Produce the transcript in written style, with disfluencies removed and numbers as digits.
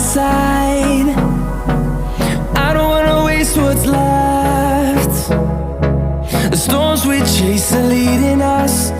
side. I don't wanna waste what's left. The storms we chase are leading us.